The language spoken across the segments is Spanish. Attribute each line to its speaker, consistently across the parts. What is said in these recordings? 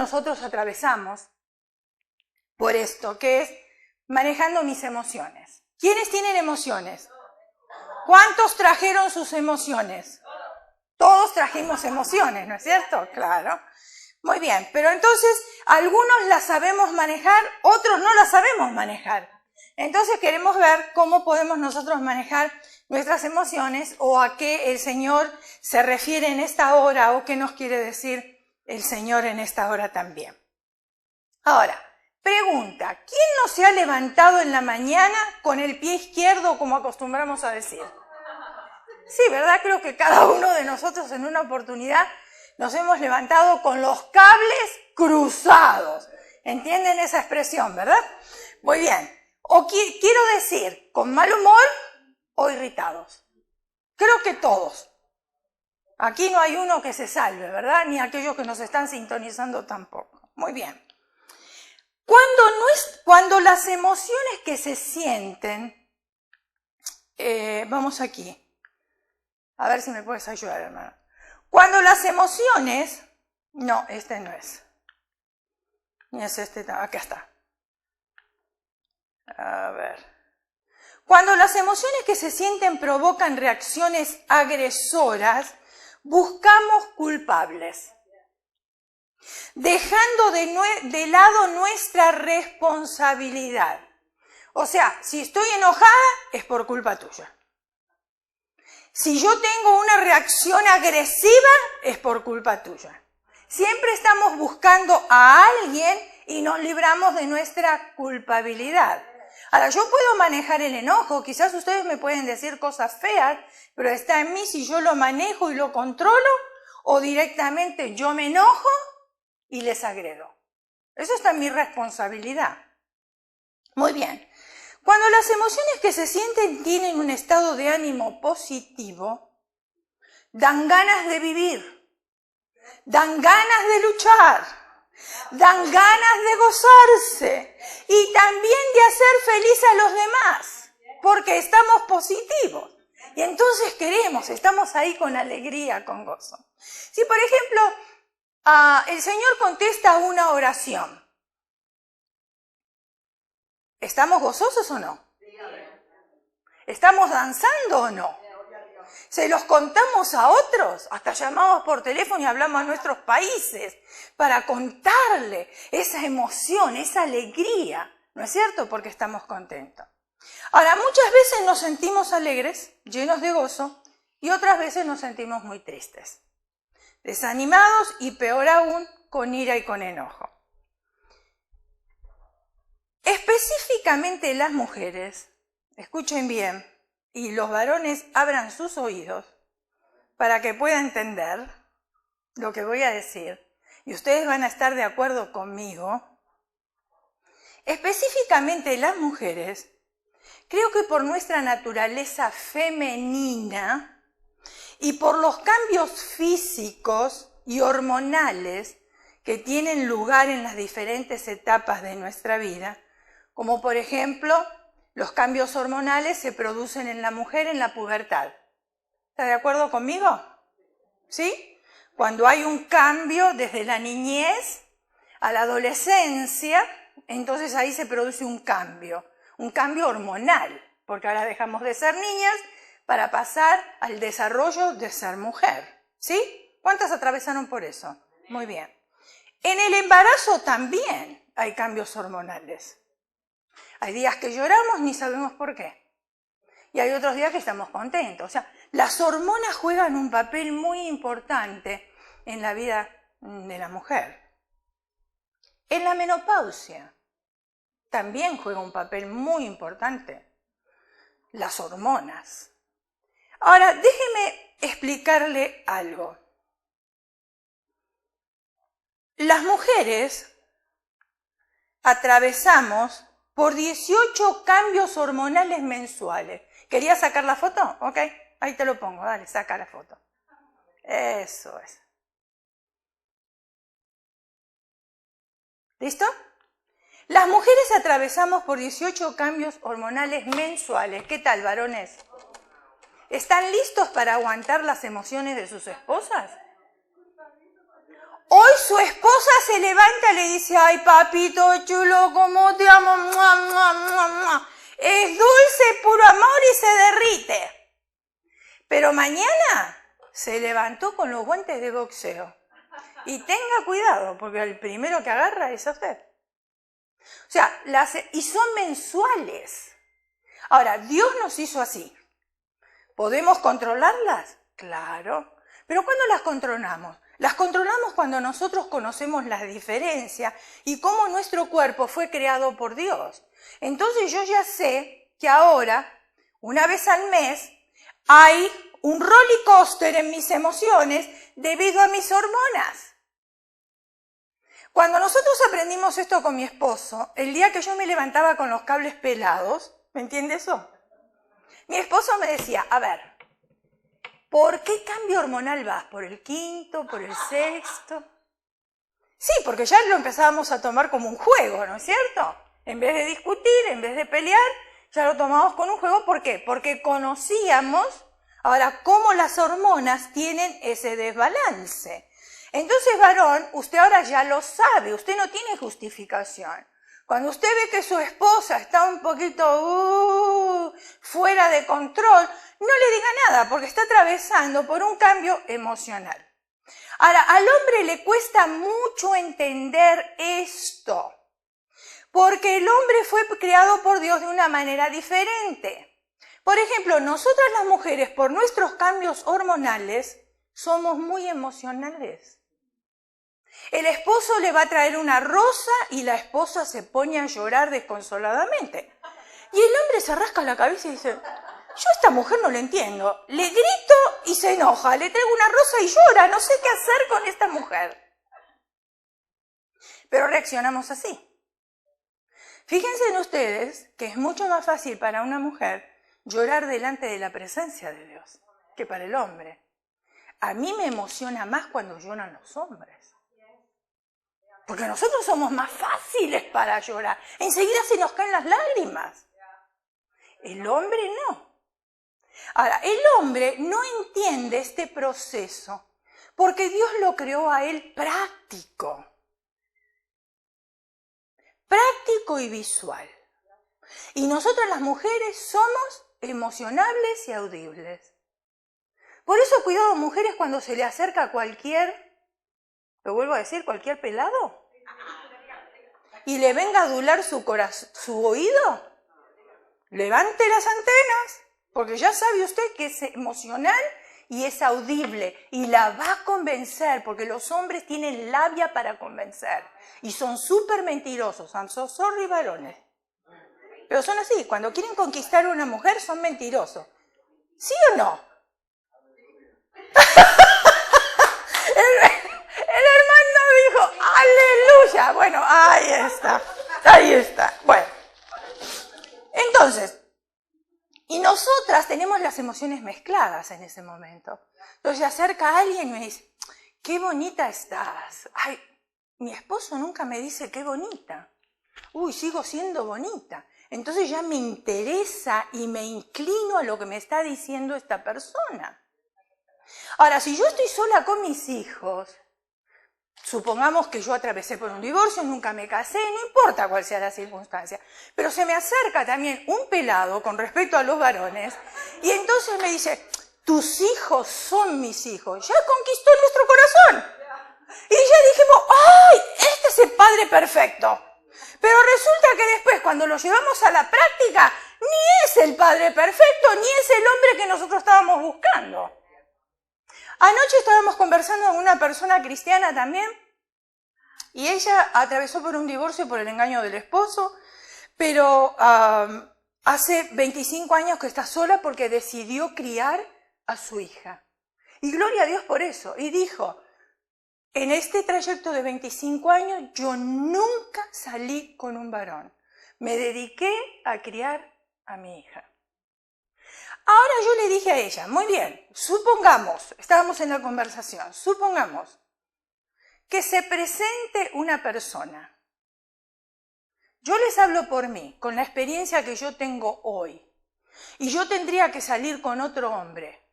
Speaker 1: nosotros atravesamos por esto, que es manejando mis emociones. ¿Quiénes tienen emociones? ¿Cuántos trajeron sus emociones? Todos trajimos emociones, ¿no es cierto? Claro. Muy bien, pero entonces algunos las sabemos manejar, otros no las sabemos manejar. Entonces queremos ver cómo podemos nosotros manejar nuestras emociones o a qué el Señor se refiere en esta hora o qué nos quiere decir el Señor en esta hora también. Ahora, pregunta, ¿quién no se ha levantado en la mañana con el pie izquierdo como acostumbramos a decir? Sí, ¿verdad? Creo que cada uno de nosotros en una oportunidad nos hemos levantado con los cables cruzados. ¿Entienden esa expresión, verdad? Muy bien. O quiero decir, con mal humor o irritados. Creo que todos. Aquí no hay uno que se salve, ¿verdad? Ni aquellos que nos están sintonizando tampoco. Muy bien. Cuando las emociones que se sienten, vamos aquí. A ver si me puedes ayudar, hermano. Cuando las emociones, no, este no es. Ni es este, acá está. A ver. Cuando las emociones que se sienten provocan reacciones agresoras, buscamos culpables, dejando de lado nuestra responsabilidad. O sea, si estoy enojada, es por culpa tuya. Si yo tengo una reacción agresiva, es por culpa tuya. Siempre estamos buscando a alguien y nos libramos de nuestra culpabilidad. Ahora, yo puedo manejar el enojo, quizás ustedes me pueden decir cosas feas, pero está en mí si yo lo manejo y lo controlo, o directamente yo me enojo y les agredo. Eso está en mi responsabilidad. Muy bien. Cuando las emociones que se sienten tienen un estado de ánimo positivo, dan ganas de vivir, dan ganas de luchar, dan ganas de gozarse y también de hacer feliz a los demás, porque estamos positivos. Y entonces estamos ahí con alegría, con gozo. Si, por ejemplo, el Señor contesta una oración, ¿estamos gozosos o no? ¿Estamos danzando o no? ¿Se los contamos a otros? Hasta llamamos por teléfono y hablamos a nuestros países para contarle esa emoción, esa alegría, ¿no es cierto? Porque estamos contentos. Ahora, muchas veces nos sentimos alegres, llenos de gozo, y otras veces nos sentimos muy tristes, desanimados y peor aún, con ira y con enojo. Específicamente las mujeres, escuchen bien, y los varones abran sus oídos para que puedan entender lo que voy a decir, y ustedes van a estar de acuerdo conmigo. Específicamente las mujeres, creo que por nuestra naturaleza femenina y por los cambios físicos y hormonales que tienen lugar en las diferentes etapas de nuestra vida, como por ejemplo, los cambios hormonales se producen en la mujer en la pubertad. ¿Está de acuerdo conmigo? ¿Sí? Cuando hay un cambio desde la niñez a la adolescencia, entonces ahí se produce un cambio hormonal, porque ahora dejamos de ser niñas para pasar al desarrollo de ser mujer. ¿Sí? ¿Cuántas atravesaron por eso? Muy bien. En el embarazo también hay cambios hormonales. Hay días que lloramos ni sabemos por qué. Y hay otros días que estamos contentos. O sea, las hormonas juegan un papel muy importante en la vida de la mujer. En la menopausia también juega un papel muy importante las hormonas. Ahora, déjeme explicarle algo. Las mujeres atravesamos por 18 cambios hormonales mensuales. ¿Querías sacar la foto? Ok, ahí te lo pongo, dale, saca la foto. Eso es. ¿Listo? Las mujeres atravesamos por 18 cambios hormonales mensuales. ¿Qué tal, varones? ¿Están listos para aguantar las emociones de sus esposas? Hoy su esposa se levanta y le dice, ay papito chulo, cómo te amo, mua, mua, mua, mua. Es dulce, puro amor y se derrite. Pero mañana se levantó con los guantes de boxeo. Y tenga cuidado, porque el primero que agarra es a usted. O sea, y son mensuales. Ahora, Dios nos hizo así. ¿Podemos controlarlas? Claro. Pero ¿cuándo las controlamos? Las controlamos cuando nosotros conocemos la diferencia y cómo nuestro cuerpo fue creado por Dios. Entonces yo ya sé que ahora, una vez al mes, hay un roller coaster en mis emociones debido a mis hormonas. Cuando nosotros aprendimos esto con mi esposo, el día que yo me levantaba con los cables pelados, ¿me entiende eso? Mi esposo me decía, a ver, ¿por qué cambio hormonal vas? ¿Por el quinto? ¿Por el sexto? Sí, porque ya lo empezábamos a tomar como un juego, ¿no es cierto? En vez de discutir, en vez de pelear, ya lo tomamos con un juego. ¿Por qué? Porque conocíamos ahora cómo las hormonas tienen ese desbalance. Entonces, varón, usted ahora ya lo sabe, usted no tiene justificación. Cuando usted ve que su esposa está un poquito fuera de control, no le diga nada porque está atravesando por un cambio emocional. Ahora, al hombre le cuesta mucho entender esto, porque el hombre fue creado por Dios de una manera diferente. Por ejemplo, nosotras las mujeres, por nuestros cambios hormonales, somos muy emocionales. El esposo le va a traer una rosa y la esposa se pone a llorar desconsoladamente. Y el hombre se rasca la cabeza y dice, yo a esta mujer no la entiendo. Le grito y se enoja, le traigo una rosa y llora, no sé qué hacer con esta mujer. Pero reaccionamos así. Fíjense en ustedes que es mucho más fácil para una mujer llorar delante de la presencia de Dios que para el hombre. A mí me emociona más cuando lloran los hombres. Porque nosotros somos más fáciles para llorar. Enseguida se nos caen las lágrimas. El hombre no. Ahora, el hombre no entiende este proceso porque Dios lo creó a él práctico. Práctico y visual. Y nosotras las mujeres somos emocionables y audibles. Por eso cuidado, mujeres, cuando se le acerca a cualquier, lo vuelvo a decir, cualquier pelado, y le venga a adular su oído, levante las antenas, porque ya sabe usted que es emocional y es audible, y la va a convencer, porque los hombres tienen labia para convencer, y son súper mentirosos. I'm so sorry, varones. Pero son así, cuando quieren conquistar a una mujer son mentirosos. ¿Sí o no? El hermano dijo, aleluya. Bueno, ahí está. Bueno, entonces, y nosotras tenemos las emociones mezcladas en ese momento. Entonces se acerca alguien y me dice, qué bonita estás. Ay, mi esposo nunca me dice qué bonita. Uy, sigo siendo bonita. Entonces ya me interesa y me inclino a lo que me está diciendo esta persona. Ahora, si yo estoy sola con mis hijos, supongamos que yo atravesé por un divorcio, nunca me casé, no importa cuál sea la circunstancia, pero se me acerca también un pelado con respecto a los varones y entonces me dice, tus hijos son mis hijos, ya conquistó nuestro corazón. Y ya dijimos, ¡ay! Este es el padre perfecto. Pero resulta que después, cuando lo llevamos a la práctica, ni es el padre perfecto, ni es el hombre que nosotros estábamos buscando. Anoche estábamos conversando con una persona cristiana también, y ella atravesó por un divorcio por el engaño del esposo, pero hace 25 años que está sola porque decidió criar a su hija. Y gloria a Dios por eso. Y dijo, en este trayecto de 25 años yo nunca salí con un varón. Me dediqué a criar a mi hija. Ahora yo le dije a ella, muy bien, supongamos, estábamos en la conversación, supongamos que se presente una persona. Yo les hablo por mí, con la experiencia que yo tengo hoy, y yo tendría que salir con otro hombre.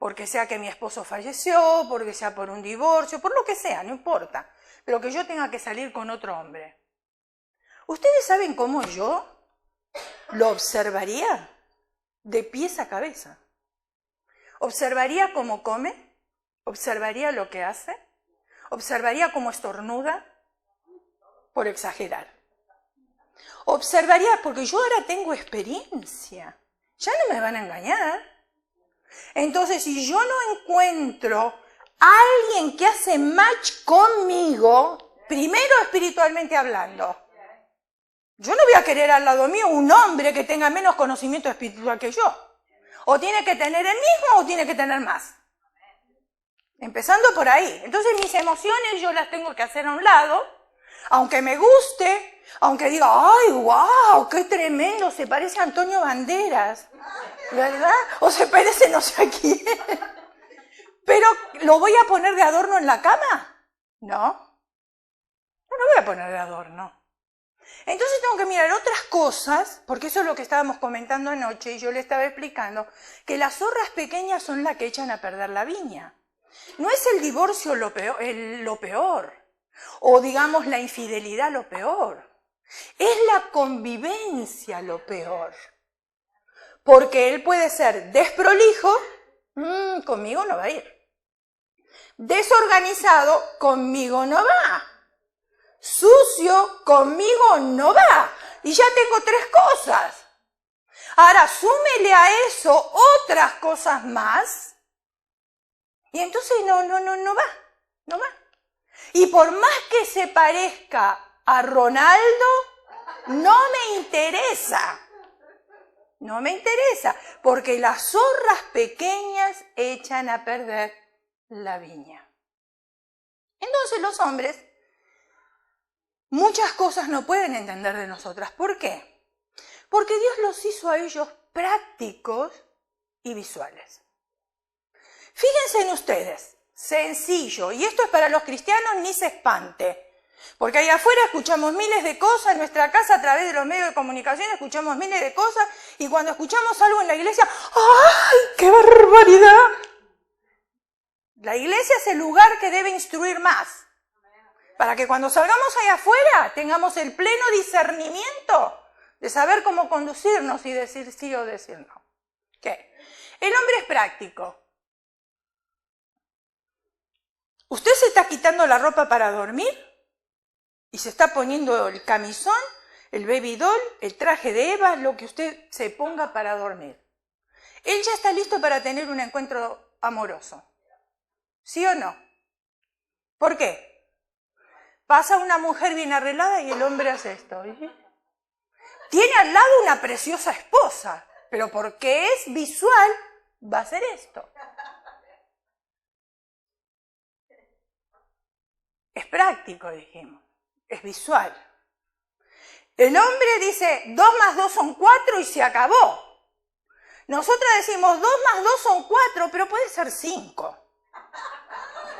Speaker 1: porque sea que mi esposo falleció, porque sea por un divorcio, por lo que sea, no importa, pero que yo tenga que salir con otro hombre. ¿Ustedes saben cómo yo lo observaría? De pies a cabeza. Observaría cómo come, observaría lo que hace, observaría cómo estornuda, por exagerar. Observaría, porque yo ahora tengo experiencia, ya no me van a engañar. Entonces, si yo no encuentro a alguien que hace match conmigo, primero espiritualmente hablando, yo no voy a querer al lado mío un hombre que tenga menos conocimiento espiritual que yo. O tiene que tener el mismo o tiene que tener más. Empezando por ahí. Entonces mis emociones yo las tengo que hacer a un lado, aunque me guste, aunque diga, ¡ay, wow! ¡Qué tremendo! Se parece a Antonio Banderas, ¿verdad? O se parece no sé a quién. Pero, ¿lo voy a poner de adorno en la cama? No. No lo voy a poner de adorno. Entonces tengo que mirar otras cosas, porque eso es lo que estábamos comentando anoche, y yo le estaba explicando que las zorras pequeñas son las que echan a perder la viña. No es el divorcio lo peor, o digamos la infidelidad lo peor. Es la convivencia lo peor. Porque él puede ser desprolijo, conmigo no va a ir. Desorganizado, conmigo no va. Sucio, conmigo no va. Y ya tengo 3 cosas. Ahora, súmele a eso otras cosas más. Y entonces no va. No va. Y por más que se parezca a Ronaldo, no me interesa. No me interesa. Porque las zorras pequeñas echan a perder la viña. Entonces los hombres muchas cosas no pueden entender de nosotras. ¿Por qué? Porque Dios los hizo a ellos prácticos y visuales. Fíjense en ustedes, sencillo, y esto es para los cristianos, ni se espante. Porque ahí afuera escuchamos miles de cosas, en nuestra casa a través de los medios de comunicación escuchamos miles de cosas, y cuando escuchamos algo en la iglesia, ¡ay, qué barbaridad! La iglesia es el lugar que debe instruir más. Para que cuando salgamos allá afuera tengamos el pleno discernimiento de saber cómo conducirnos y decir sí o decir no. ¿Qué? El hombre es práctico. Usted se está quitando la ropa para dormir y se está poniendo el camisón, el baby doll, el traje de Eva, lo que usted se ponga para dormir. Él ya está listo para tener un encuentro amoroso. ¿Sí o no? ¿Por qué? Pasa una mujer bien arreglada y el hombre hace esto. Tiene al lado una preciosa esposa, pero porque es visual, va a hacer esto. Es práctico, dijimos. Es visual. El hombre dice, 2 más 2 son 4 y se acabó. Nosotras decimos, 2 más 2 son 4, pero puede ser 5.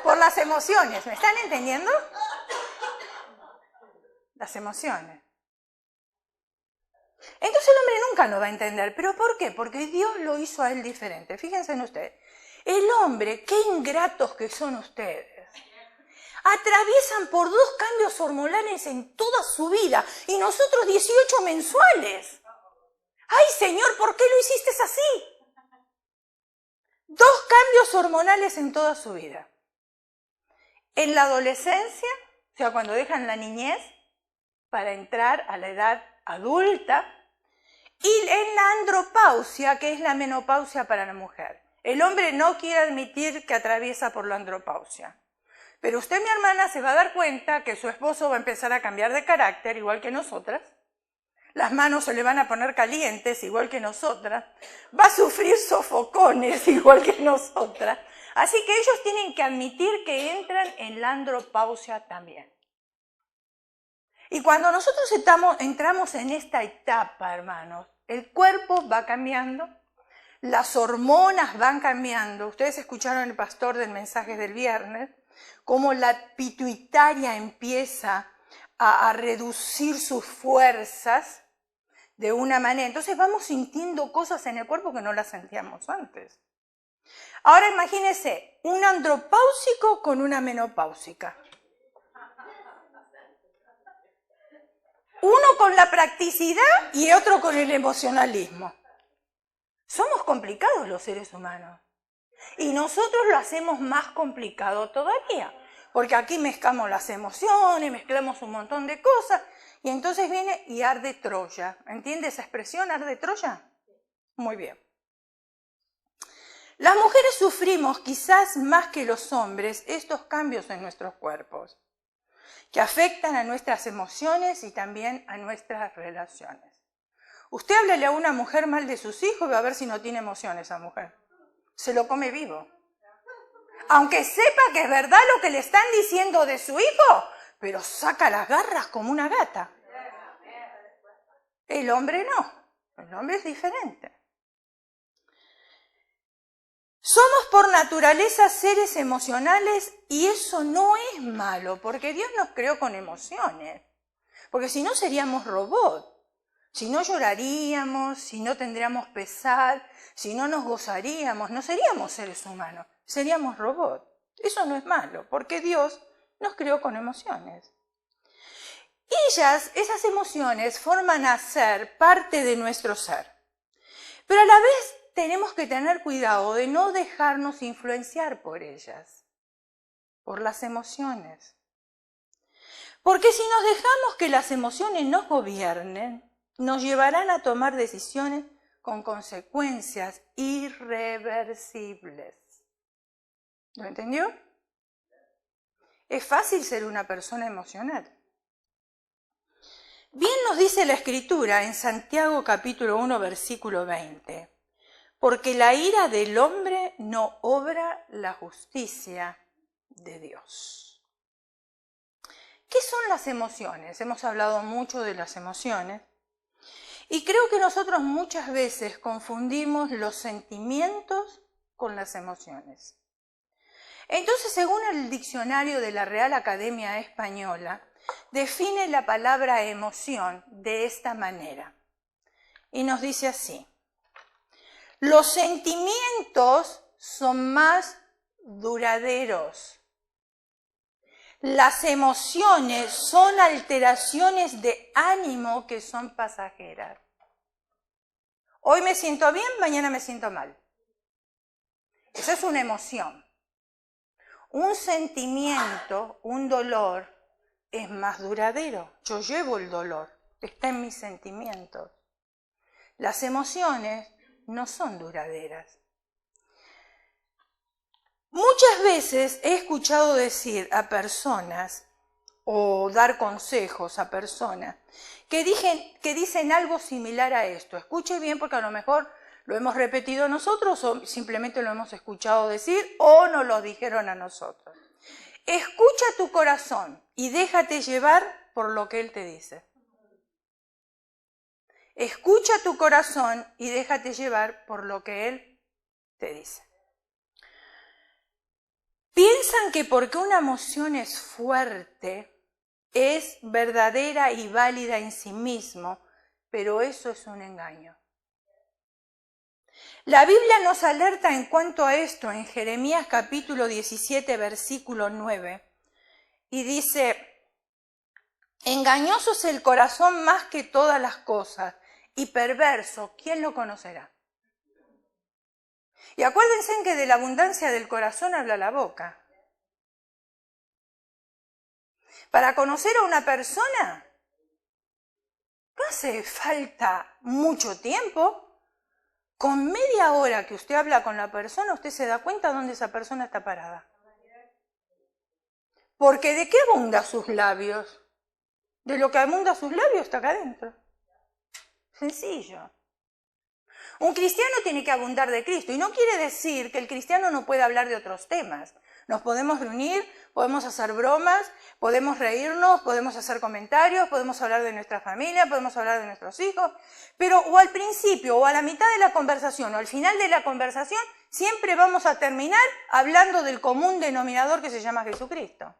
Speaker 1: Por las emociones, ¿me están entendiendo? Las emociones. Entonces el hombre nunca lo va a entender. ¿Pero por qué? Porque Dios lo hizo a él diferente. Fíjense en ustedes. El hombre, qué ingratos que son ustedes. Atraviesan por 2 cambios hormonales en toda su vida y nosotros 18 mensuales. ¡Ay, Señor, ¿por qué lo hiciste así? 2 cambios hormonales en toda su vida. En la adolescencia, o sea, cuando dejan la niñez, para entrar a la edad adulta, y en la andropausia, que es la menopausia para la mujer. El hombre no quiere admitir que atraviesa por la andropausia. Pero usted, mi hermana, se va a dar cuenta que su esposo va a empezar a cambiar de carácter, igual que nosotras. Las manos se le van a poner calientes, igual que nosotras. Va a sufrir sofocones, igual que nosotras. Así que ellos tienen que admitir que entran en la andropausia también. Y cuando nosotros entramos en esta etapa, hermanos, el cuerpo va cambiando, las hormonas van cambiando. Ustedes escucharon el pastor del mensaje del viernes, cómo la pituitaria empieza a reducir sus fuerzas de una manera. Entonces vamos sintiendo cosas en el cuerpo que no las sentíamos antes. Ahora imagínense un andropáusico con una menopáusica. Uno con la practicidad y otro con el emocionalismo. Somos complicados los seres humanos. Y nosotros lo hacemos más complicado todavía. Porque aquí mezclamos las emociones, mezclamos un montón de cosas. Y entonces viene y arde Troya. ¿Entiende esa expresión, arde Troya? Muy bien. Las mujeres sufrimos quizás más que los hombres estos cambios en nuestros cuerpos, que afectan a nuestras emociones y también a nuestras relaciones. Usted háblele a una mujer mal de sus hijos y va a ver si no tiene emociones esa mujer. Se lo come vivo. Aunque sepa que es verdad lo que le están diciendo de su hijo, pero saca las garras como una gata. El hombre no. El hombre es diferente. Somos por naturaleza seres emocionales y eso no es malo, porque Dios nos creó con emociones. Porque si no seríamos robots, si no lloraríamos, si no tendríamos pesar, si no nos gozaríamos, no seríamos seres humanos, seríamos robots. Eso no es malo, porque Dios nos creó con emociones. Esas emociones forman a ser parte de nuestro ser. Pero a la vez tenemos que tener cuidado de no dejarnos influenciar por ellas, por las emociones. Porque si nos dejamos que las emociones nos gobiernen, nos llevarán a tomar decisiones con consecuencias irreversibles. ¿Lo entendió? Es fácil ser una persona emocional. Bien nos dice la Escritura en Santiago capítulo 1, versículo 20. Porque la ira del hombre no obra la justicia de Dios. ¿Qué son las emociones? Hemos hablado mucho de las emociones. Y creo que nosotros muchas veces confundimos los sentimientos con las emociones. Entonces, según el diccionario de la Real Academia Española, define la palabra emoción de esta manera. Y nos dice así: los sentimientos son más duraderos. Las emociones son alteraciones de ánimo que son pasajeras. Hoy me siento bien, mañana me siento mal. Esa es una emoción. Un sentimiento, un dolor, es más duradero. Yo llevo el dolor, está en mis sentimientos. Las emociones no son duraderas. Muchas veces he escuchado decir a personas o dar consejos a personas que dicen algo similar a esto. Escuche bien porque a lo mejor lo hemos repetido nosotros o simplemente lo hemos escuchado decir o nos lo dijeron a nosotros. Escucha tu corazón y déjate llevar por lo que él te dice. Escucha tu corazón y déjate llevar por lo que él te dice. Piensan que porque una emoción es fuerte, es verdadera y válida en sí mismo, pero eso es un engaño. La Biblia nos alerta en cuanto a esto en Jeremías capítulo 17, versículo 9, y dice: engañoso es el corazón más que todas las cosas, y perverso, ¿quién lo conocerá? Y acuérdense que de la abundancia del corazón habla la boca. Para conocer a una persona no hace falta mucho tiempo. Con media hora que usted habla con la persona, usted se da cuenta dónde esa persona está parada. Porque ¿de qué abunda sus labios? De lo que abunda sus labios está acá adentro. Sencillo. Un cristiano tiene que abundar de Cristo y no quiere decir que el cristiano no pueda hablar de otros temas. Nos podemos reunir, podemos hacer bromas, podemos reírnos, podemos hacer comentarios, podemos hablar de nuestra familia, podemos hablar de nuestros hijos, pero o al principio o a la mitad de la conversación o al final de la conversación siempre vamos a terminar hablando del común denominador que se llama Jesucristo.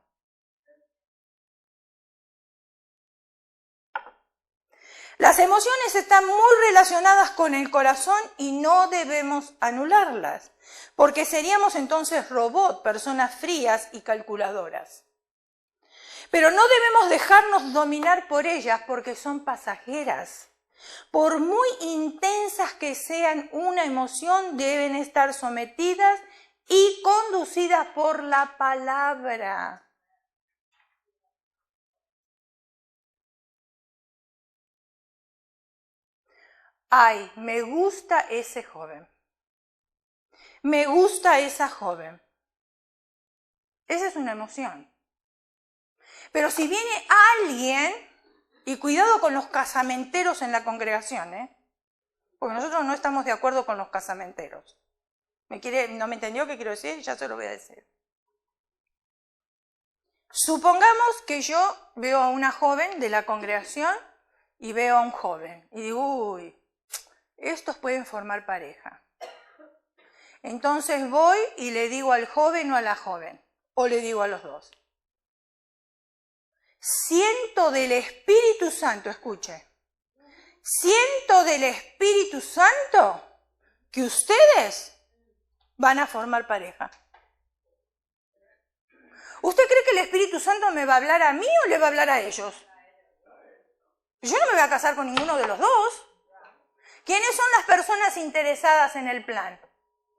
Speaker 1: Las emociones están muy relacionadas con el corazón y no debemos anularlas, porque seríamos entonces robots, personas frías y calculadoras. Pero no debemos dejarnos dominar por ellas porque son pasajeras. Por muy intensas que sean una emoción, deben estar sometidas y conducidas por la palabra. Ay, me gusta ese joven. Me gusta esa joven. Esa es una emoción. Pero si viene alguien, y cuidado con los casamenteros en la congregación, porque nosotros no estamos de acuerdo con los casamenteros. ¿No me entendió qué quiero decir? Ya se lo voy a decir. Supongamos que yo veo a una joven de la congregación y veo a un joven y digo, uy, estos pueden formar pareja. Entonces voy y le digo al joven o a la joven, o le digo a los dos. Siento del Espíritu Santo, escuche, siento del Espíritu Santo que ustedes van a formar pareja. ¿Usted cree que el Espíritu Santo me va a hablar a mí o le va a hablar a ellos? Yo no me voy a casar con ninguno de los dos. ¿Quiénes son las personas interesadas en el plan?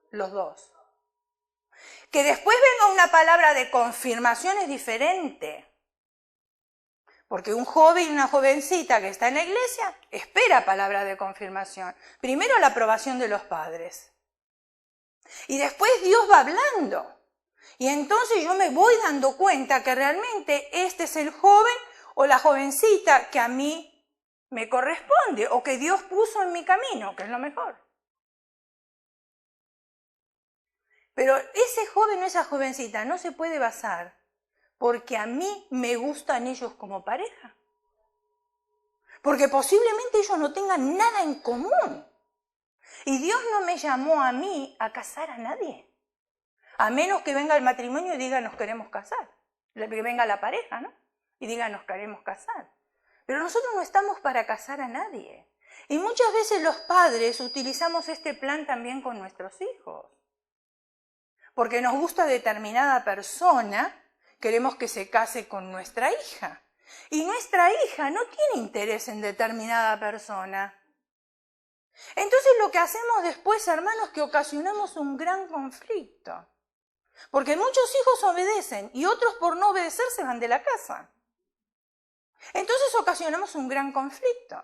Speaker 1: Los dos. Que después venga una palabra de confirmación es diferente. Porque un joven y una jovencita que está en la iglesia espera palabra de confirmación. Primero la aprobación de los padres. Y después Dios va hablando. Y entonces yo me voy dando cuenta que realmente este es el joven o la jovencita que a mí me corresponde o que Dios puso en mi camino, que es lo mejor. Pero ese joven o esa jovencita no se puede basar porque a mí me gustan ellos como pareja. Porque posiblemente ellos no tengan nada en común. Y Dios no me llamó a mí a casar a nadie. A menos que venga el matrimonio y diga nos queremos casar. Que venga la pareja, ¿no? Y diga nos queremos casar. Pero nosotros no estamos para casar a nadie. Y muchas veces los padres utilizamos este plan también con nuestros hijos. Porque nos gusta determinada persona, queremos que se case con nuestra hija. Y nuestra hija no tiene interés en determinada persona. Entonces lo que hacemos después, hermanos, es que ocasionamos un gran conflicto. Porque muchos hijos obedecen y otros por no obedecer se van de la casa. Entonces ocasionamos un gran conflicto.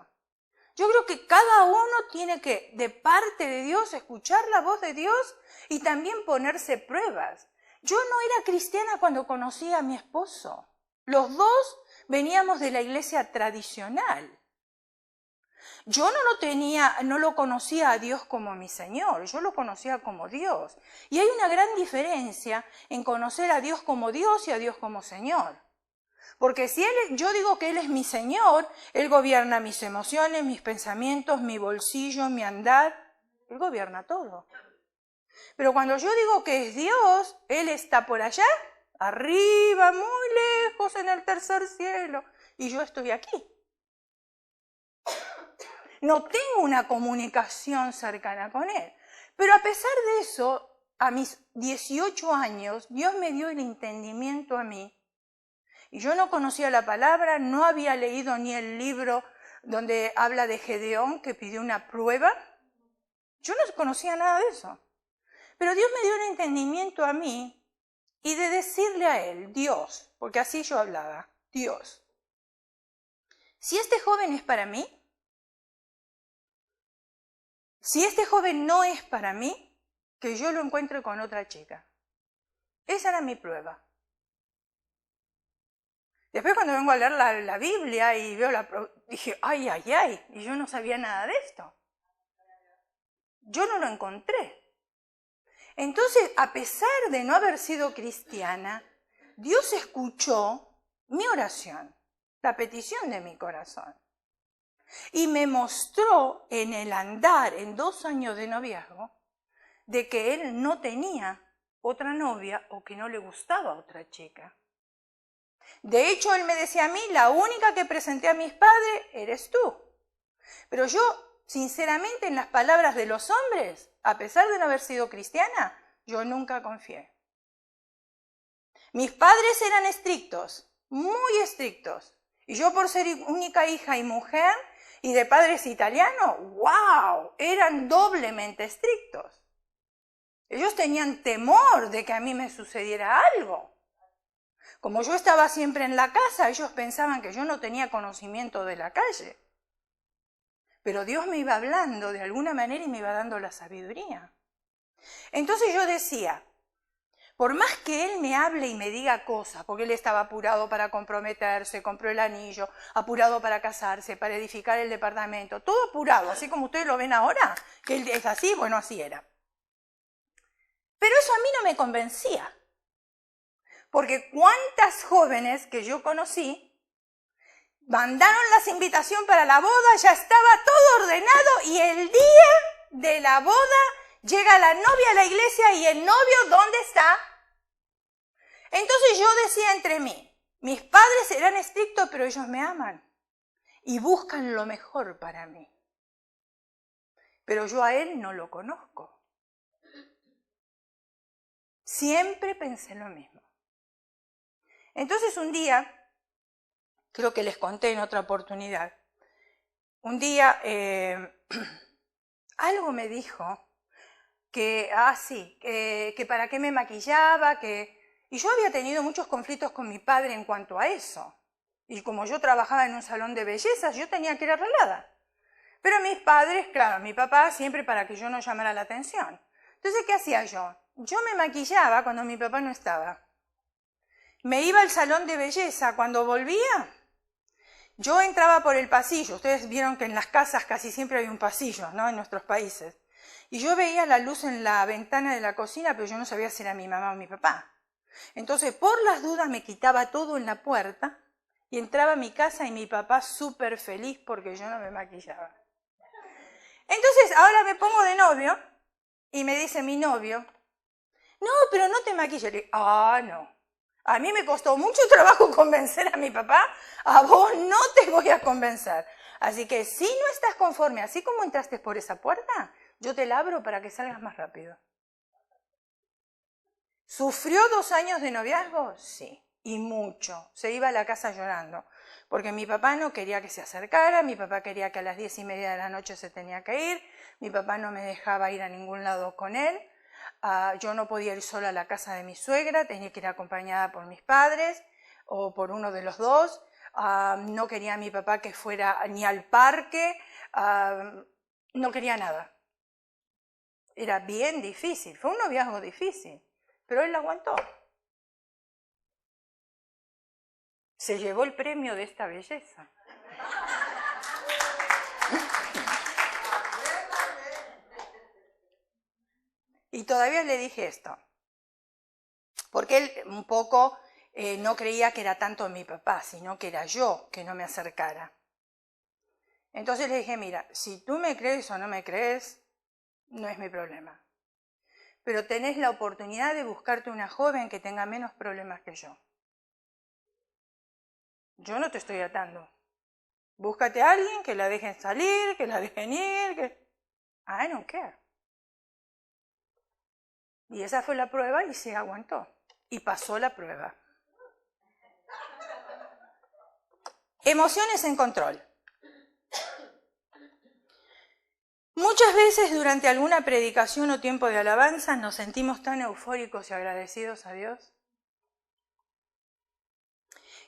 Speaker 1: Yo creo que cada uno tiene que, de parte de Dios, escuchar la voz de Dios y también ponerse pruebas. Yo no era cristiana cuando conocí a mi esposo. Los dos veníamos de la iglesia tradicional. Yo no lo conocía a Dios como mi Señor, yo lo conocía como Dios. Y hay una gran diferencia en conocer a Dios como Dios y a Dios como Señor. Porque si yo digo que Él es mi Señor, Él gobierna mis emociones, mis pensamientos, mi bolsillo, mi andar. Él gobierna todo. Pero cuando yo digo que es Dios, Él está por allá, arriba, muy lejos, en el tercer cielo. Y yo estoy aquí. No tengo una comunicación cercana con Él. Pero a pesar de eso, a mis 18 años, Dios me dio el entendimiento a mí. Y yo no conocía la palabra, no había leído ni el libro donde habla de Gedeón, que pidió una prueba. Yo no conocía nada de eso. Pero Dios me dio el entendimiento a mí y de decirle a Él, Dios, porque así yo hablaba, Dios, si este joven es para mí, si este joven no es para mí, que yo lo encuentre con otra chica. Esa era mi prueba. Después cuando vengo a leer la Biblia y veo dije, ay, ay, ay, y yo no sabía nada de esto. Yo no lo encontré. Entonces, a pesar de no haber sido cristiana, Dios escuchó mi oración, la petición de mi corazón. Y me mostró en el andar, en 2 años de noviazgo, de que él no tenía otra novia o que no le gustaba otra chica. De hecho, él me decía a mí, la única que presenté a mis padres eres tú. Pero yo, sinceramente, en las palabras de los hombres, a pesar de no haber sido cristiana, yo nunca confié. Mis padres eran estrictos, muy estrictos. Y yo por ser única hija y mujer y de padres italianos, ¡wow! Eran doblemente estrictos. Ellos tenían temor de que a mí me sucediera algo. Como yo estaba siempre en la casa, ellos pensaban que yo no tenía conocimiento de la calle. Pero Dios me iba hablando de alguna manera y me iba dando la sabiduría. Entonces yo decía, por más que Él me hable y me diga cosas, porque Él estaba apurado para comprometerse, compró el anillo, apurado para casarse, para edificar el departamento, todo apurado, así como ustedes lo ven ahora, que Él es así, bueno, así era. Pero eso a mí no me convencía, porque cuántas jóvenes que yo conocí mandaron las invitaciones para la boda, ya estaba todo ordenado y el día de la boda llega la novia a la iglesia y el novio, ¿dónde está? Entonces yo decía entre mí, mis padres eran estrictos, pero ellos me aman y buscan lo mejor para mí. Pero yo a él no lo conozco. Siempre pensé lo mismo. Entonces un día, creo que les conté en otra oportunidad, un día algo me dijo que, que para qué me maquillaba, y yo había tenido muchos conflictos con mi padre en cuanto a eso. Y como yo trabajaba en un salón de bellezas, yo tenía que ir arreglada. Pero mis padres, claro, mi papá siempre para que yo no llamara la atención. Entonces, ¿qué hacía yo? Yo me maquillaba cuando mi papá no estaba. Me iba al salón de belleza. Cuando volvía, yo entraba por el pasillo. Ustedes vieron que en las casas casi siempre hay un pasillo, ¿no? En nuestros países. Y yo veía la luz en la ventana de la cocina, pero yo no sabía si era mi mamá o mi papá. Entonces, por las dudas, me quitaba todo en la puerta y entraba a mi casa y mi papá súper feliz porque yo no me maquillaba. Entonces, ahora me pongo de novio y me dice mi novio, no, pero no te maquilles. Le digo, no. A mí me costó mucho trabajo convencer a mi papá, a vos no te voy a convencer. Así que si no estás conforme, así como entraste por esa puerta, yo te la abro para que salgas más rápido. ¿Sufrió 2 años de noviazgo? Sí, y mucho. Se iba a la casa llorando, porque mi papá no quería que se acercara, mi papá quería que a las 10:30 de la noche se tenía que ir, mi papá no me dejaba ir a ningún lado con él, yo no podía ir sola a la casa de mi suegra, tenía que ir acompañada por mis padres o por uno de los dos, no quería a mi papá que fuera ni al parque, no quería nada. Era bien difícil, fue un noviazgo difícil. Pero él lo aguantó. Se llevó el premio de esta belleza. Y todavía le dije esto, porque él un poco no creía que era tanto mi papá, sino que era yo que no me acercara. Entonces le dije, mira, si tú me crees o no me crees, no es mi problema. Pero tenés la oportunidad de buscarte una joven que tenga menos problemas que yo. Yo no te estoy atando. Búscate a alguien que la dejen salir, que la dejen ir, que... I don't care. Y esa fue la prueba y se aguantó. Y pasó la prueba. Emociones en control. Muchas veces durante alguna predicación o tiempo de alabanza nos sentimos tan eufóricos y agradecidos a Dios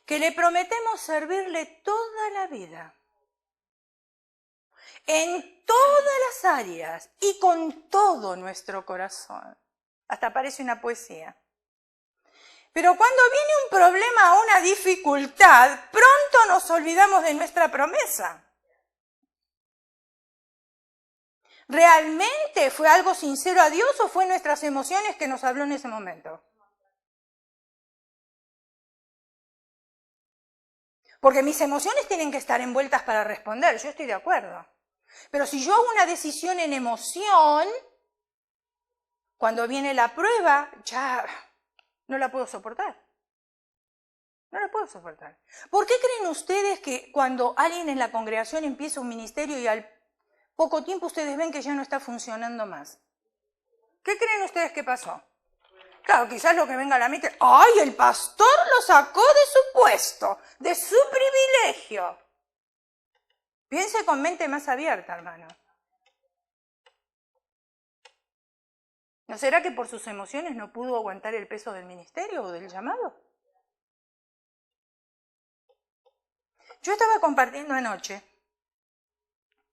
Speaker 1: que le prometemos servirle toda la vida, en todas las áreas y con todo nuestro corazón. Hasta parece una poesía. Pero cuando viene un problema o una dificultad, pronto nos olvidamos de nuestra promesa. ¿Realmente fue algo sincero a Dios o fue nuestras emociones que nos habló en ese momento? Porque mis emociones tienen que estar envueltas para responder, yo estoy de acuerdo. Pero si yo hago una decisión en emoción, cuando viene la prueba, ya no la puedo soportar. No lo puedo soportar. ¿Por qué creen ustedes que cuando alguien en la congregación empieza un ministerio y al poco tiempo ustedes ven que ya no está funcionando más? ¿Qué creen ustedes que pasó? Claro, quizás lo que venga a la mente, ¡ay, el pastor lo sacó de su puesto, de su privilegio! Piense con mente más abierta, hermano. ¿No será que por sus emociones no pudo aguantar el peso del ministerio o del llamado? Yo estaba compartiendo anoche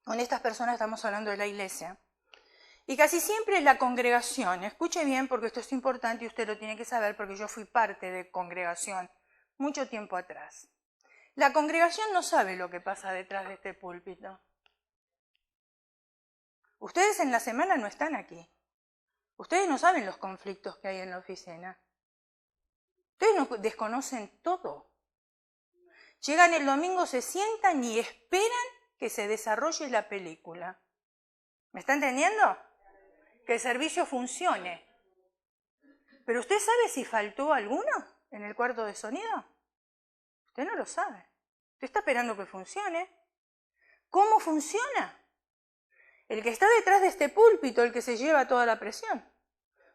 Speaker 1: con estas personas, estamos hablando de la iglesia, y casi siempre la congregación, escuche bien porque esto es importante y usted lo tiene que saber porque yo fui parte de congregación mucho tiempo atrás. La congregación no sabe lo que pasa detrás de este púlpito. Ustedes en la semana no están aquí. Ustedes no saben los conflictos que hay en la oficina. Ustedes no desconocen todo. Llegan el domingo, se sientan y esperan que se desarrolle la película. ¿Me está entendiendo? Que el servicio funcione. ¿Pero usted sabe si faltó alguno en el cuarto de sonido? Usted no lo sabe. Usted está esperando que funcione. ¿Cómo funciona? El que está detrás de este púlpito, el que se lleva toda la presión.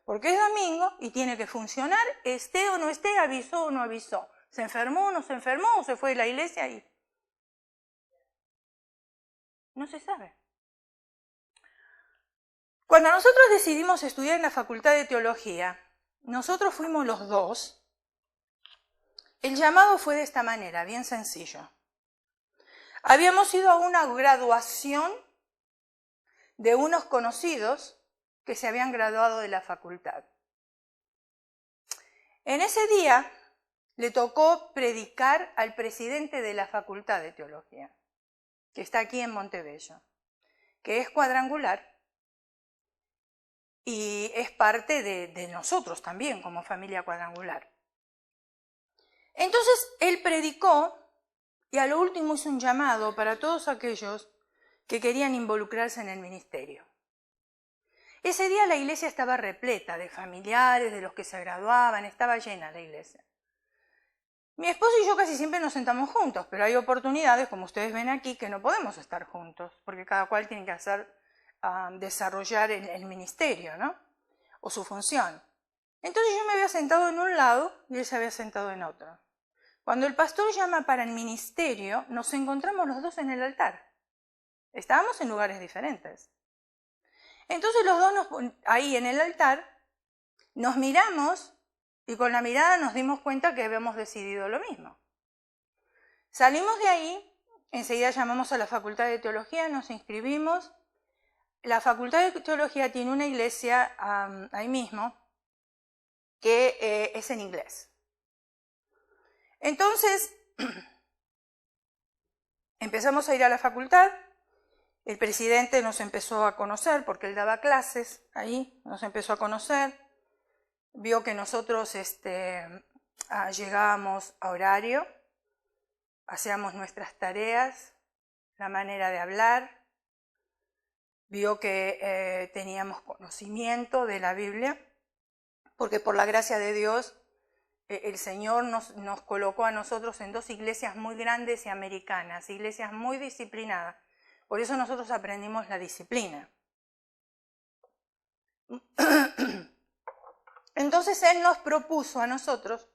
Speaker 1: Porque es domingo y tiene que funcionar, esté o no esté, avisó o no avisó. ¿Se enfermó o no se enfermó o se fue de la iglesia y no se sabe? Cuando nosotros decidimos estudiar en la Facultad de Teología, nosotros fuimos los dos. El llamado fue de esta manera, bien sencillo. Habíamos ido a una graduación de unos conocidos que se habían graduado de la facultad. En ese día le tocó predicar al presidente de la Facultad de Teología, que está aquí en Montebello, que es cuadrangular y es parte de nosotros también como familia cuadrangular. Entonces él predicó y a lo último hizo un llamado para todos aquellos que querían involucrarse en el ministerio. Ese día la iglesia estaba repleta de familiares, de los que se graduaban, estaba llena la iglesia. Mi esposo y yo casi siempre nos sentamos juntos, pero hay oportunidades, como ustedes ven aquí, que no podemos estar juntos, porque cada cual tiene que desarrollar el ministerio, ¿no? O su función. Entonces yo me había sentado en un lado y él se había sentado en otro. Cuando el pastor llama para el ministerio, nos encontramos los dos en el altar. Estábamos en lugares diferentes. Entonces los dos ahí en el altar nos miramos y con la mirada nos dimos cuenta que habíamos decidido lo mismo. Salimos de ahí, enseguida llamamos a la Facultad de Teología, nos inscribimos. La Facultad de Teología tiene una iglesia ahí mismo que es en inglés. Entonces empezamos a ir a la facultad. El presidente nos empezó a conocer porque él daba clases ahí, nos empezó a conocer, vio que nosotros llegábamos a horario, hacíamos nuestras tareas, la manera de hablar, vio que teníamos conocimiento de la Biblia, porque por la gracia de Dios el Señor nos colocó a nosotros en dos iglesias muy grandes y americanas, iglesias muy disciplinadas. Por eso nosotros aprendimos la disciplina. Entonces Él nos propuso a nosotros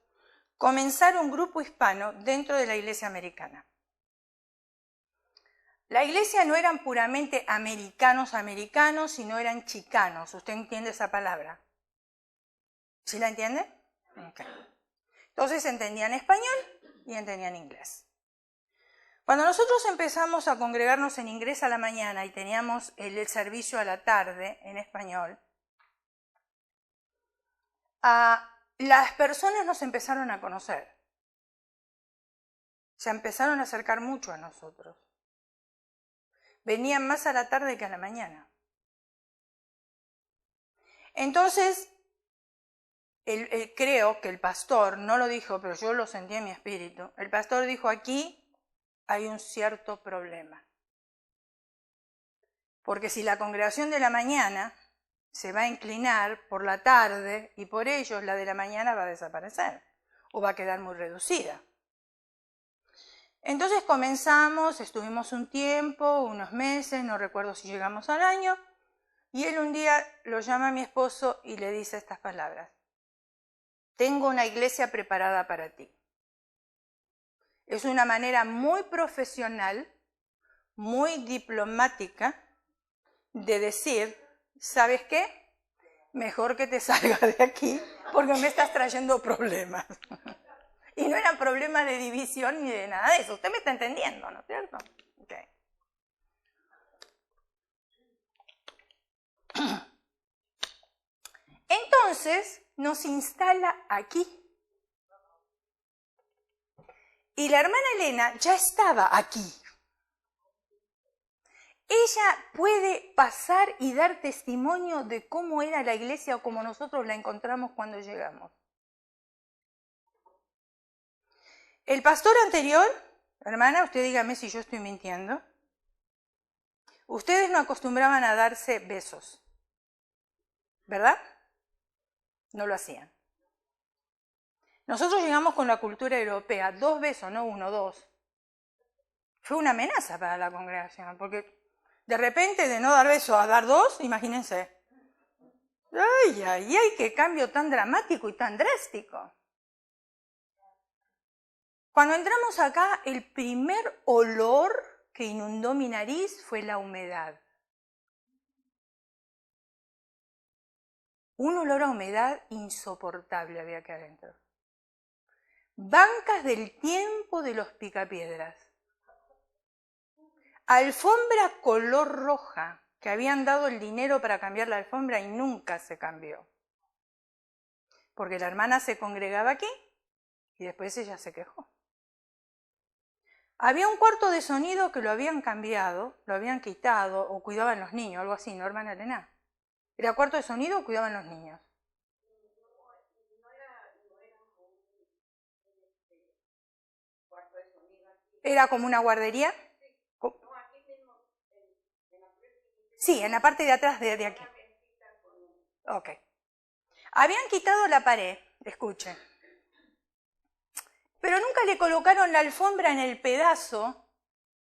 Speaker 1: comenzar un grupo hispano dentro de la iglesia americana. La iglesia no eran puramente americanos, sino eran chicanos. ¿Usted entiende esa palabra? ¿Sí la entiende? Okay. Entonces entendían español y entendían inglés. Cuando nosotros empezamos a congregarnos en inglés a la mañana y teníamos el servicio a la tarde en español, las personas nos empezaron a conocer. Se empezaron a acercar mucho a nosotros. Venían más a la tarde que a la mañana. Entonces, creo que el pastor, no lo dijo, pero yo lo sentí en mi espíritu, el pastor dijo: aquí hay un cierto problema. Porque si la congregación de la mañana se va a inclinar por la tarde y por ellos la de la mañana va a desaparecer o va a quedar muy reducida. Entonces comenzamos, estuvimos un tiempo, unos meses, no recuerdo si llegamos al año, y él un día lo llama a mi esposo y le dice estas palabras: tengo una iglesia preparada para ti. Es una manera muy profesional, muy diplomática de decir, ¿sabes qué? Mejor que te salgas de aquí porque me estás trayendo problemas. Y no eran problemas de división ni de nada de eso. Usted me está entendiendo, ¿no es cierto? Okay. Entonces nos instala aquí. Y la hermana Elena ya estaba aquí. Ella puede pasar y dar testimonio de cómo era la iglesia o cómo nosotros la encontramos cuando llegamos. El pastor anterior, hermana, usted dígame si yo estoy mintiendo, ustedes no acostumbraban a darse besos, ¿verdad? No lo hacían. Nosotros llegamos con la cultura europea, 2 besos, no 1, 2. Fue una amenaza para la congregación, porque de repente de no dar besos a dar 2, imagínense. ¡Ay, ay, ay! ¡Qué cambio tan dramático y tan drástico! Cuando entramos acá, el primer olor que inundó mi nariz fue la humedad. Un olor a humedad insoportable había aquí adentro. Bancas del tiempo de los picapiedras. Alfombra color roja, que habían dado el dinero para cambiar la alfombra y nunca se cambió. Porque la hermana se congregaba aquí y después ella se quejó. Había un cuarto de sonido que lo habían cambiado, lo habían quitado o cuidaban los niños, algo así, ¿no, hermana Elena? ¿Era cuarto de sonido o cuidaban los niños? ¿Era como una guardería? Sí, en la parte de atrás de aquí. Ok. Habían quitado la pared, escuchen. Pero nunca le colocaron la alfombra en el pedazo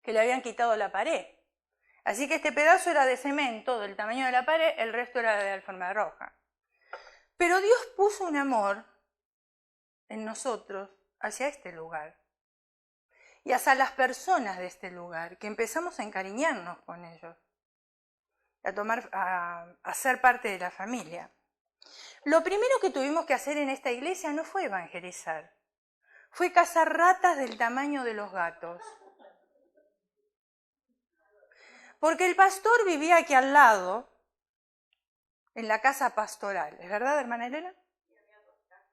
Speaker 1: que le habían quitado la pared. Así que este pedazo era de cemento, del tamaño de la pared, el resto era de alfombra roja. Pero Dios puso un amor en nosotros hacia este lugar y hacia las personas de este lugar, que empezamos a encariñarnos con ellos, a ser parte de la familia. Lo primero que tuvimos que hacer en esta iglesia no fue evangelizar, fue cazar ratas del tamaño de los gatos. Porque el pastor vivía aquí al lado, en la casa pastoral. ¿Es verdad, hermana Elena?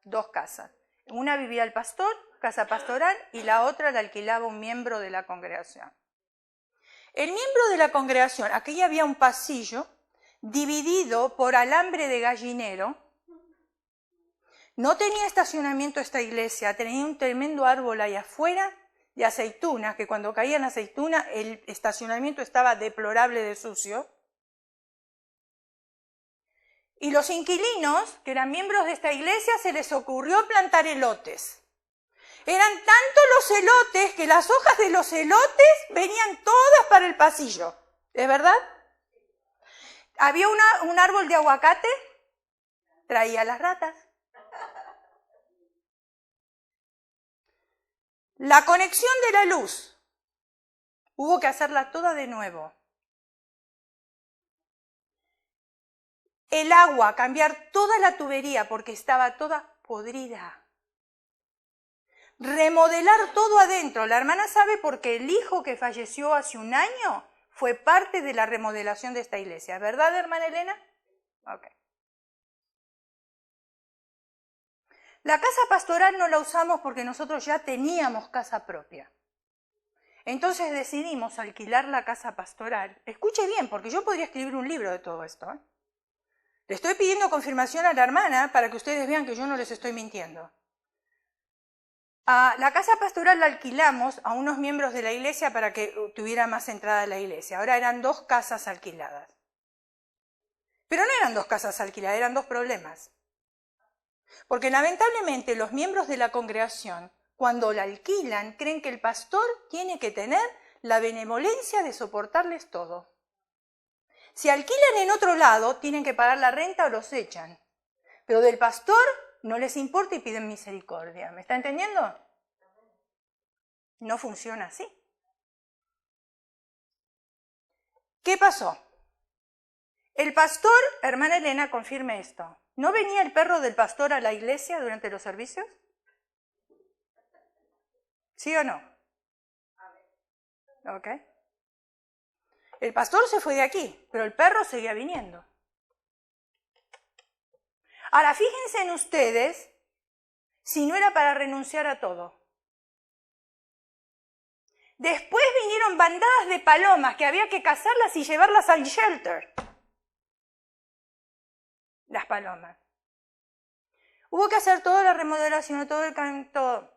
Speaker 1: 2 casas. Una vivía el pastor, casa pastoral, y la otra la alquilaba un miembro de la congregación. El miembro de la congregación, aquí había un pasillo dividido por alambre de gallinero. No tenía estacionamiento esta iglesia, tenía un tremendo árbol ahí afuera de aceitunas, que cuando caían aceitunas el estacionamiento estaba deplorable de sucio. Y los inquilinos, que eran miembros de esta iglesia, se les ocurrió plantar elotes. Eran tantos los elotes que las hojas de los elotes venían todas para el pasillo. ¿Es verdad? Había un árbol de aguacate, traía las ratas. La conexión de la luz, hubo que hacerla toda de nuevo. El agua, cambiar toda la tubería porque estaba toda podrida. Remodelar todo adentro. La hermana sabe porque el hijo que falleció hace un año fue parte de la remodelación de esta iglesia. ¿Verdad, hermana Elena? Ok. La casa pastoral no la usamos porque nosotros ya teníamos casa propia. Entonces decidimos alquilar la casa pastoral. Escuche bien, porque yo podría escribir un libro de todo esto, ¿eh? Le estoy pidiendo confirmación a la hermana para que ustedes vean que yo no les estoy mintiendo. La casa pastoral la alquilamos a unos miembros de la iglesia para que tuviera más entrada la iglesia. Ahora eran 2 casas alquiladas. Pero no eran 2 casas alquiladas, eran 2 problemas. Porque lamentablemente los miembros de la congregación cuando la alquilan, creen que el pastor tiene que tener la benevolencia de soportarles todo. Si alquilan en otro lado, tienen que pagar la renta o los echan. Pero del pastor no les importa y piden misericordia. ¿Me está entendiendo? No funciona así. ¿Qué pasó? El pastor, hermana Elena, confirme esto. ¿No venía el perro del pastor a la iglesia durante los servicios? ¿Sí o no? ¿Ok? El pastor se fue de aquí, pero el perro seguía viniendo. Ahora, fíjense en ustedes si no era para renunciar a todo. Después vinieron bandadas de palomas que había que cazarlas y llevarlas al shelter. Las palomas. Hubo que hacer toda la remodelación, todo el canto.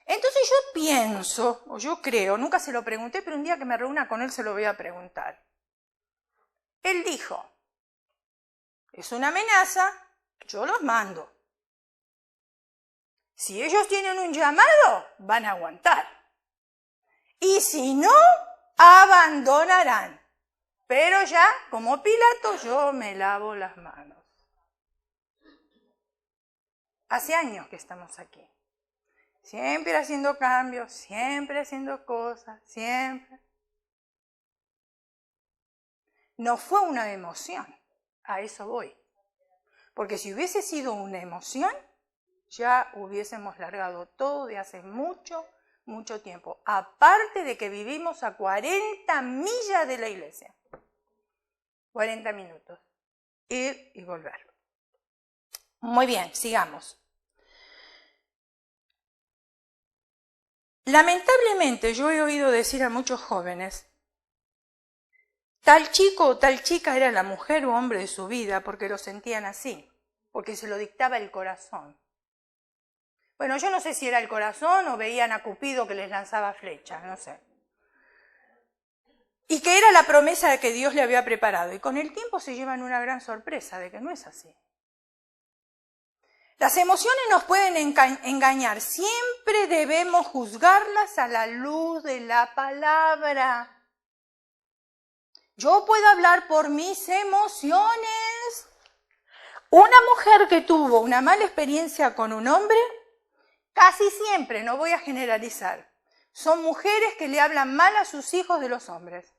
Speaker 1: Entonces yo pienso, o yo creo, nunca se lo pregunté, pero un día que me reúna con él se lo voy a preguntar. Él dijo, es una amenaza, yo los mando. Si ellos tienen un llamado, van a aguantar. Y si no, abandonarán. Pero ya, como Pilato, yo me lavo las manos. Hace años que estamos aquí. Siempre haciendo cambios, siempre haciendo cosas, siempre. No fue una emoción, a eso voy. Porque si hubiese sido una emoción, ya hubiésemos largado todo de hace mucho, mucho tiempo. Aparte de que vivimos a 40 millas de la iglesia. 40 minutos. Ir y volver. Muy bien, sigamos. Lamentablemente yo he oído decir a muchos jóvenes, tal chico o tal chica era la mujer o hombre de su vida porque lo sentían así, porque se lo dictaba el corazón. Bueno, yo no sé si era el corazón o veían a Cupido que les lanzaba flechas, no sé. Y que era la promesa de que Dios le había preparado. Y con el tiempo se llevan una gran sorpresa de que no es así. Las emociones nos pueden engañar. Siempre debemos juzgarlas a la luz de la palabra. Yo puedo hablar por mis emociones. Una mujer que tuvo una mala experiencia con un hombre, casi siempre, no voy a generalizar, son mujeres que le hablan mal a sus hijos de los hombres.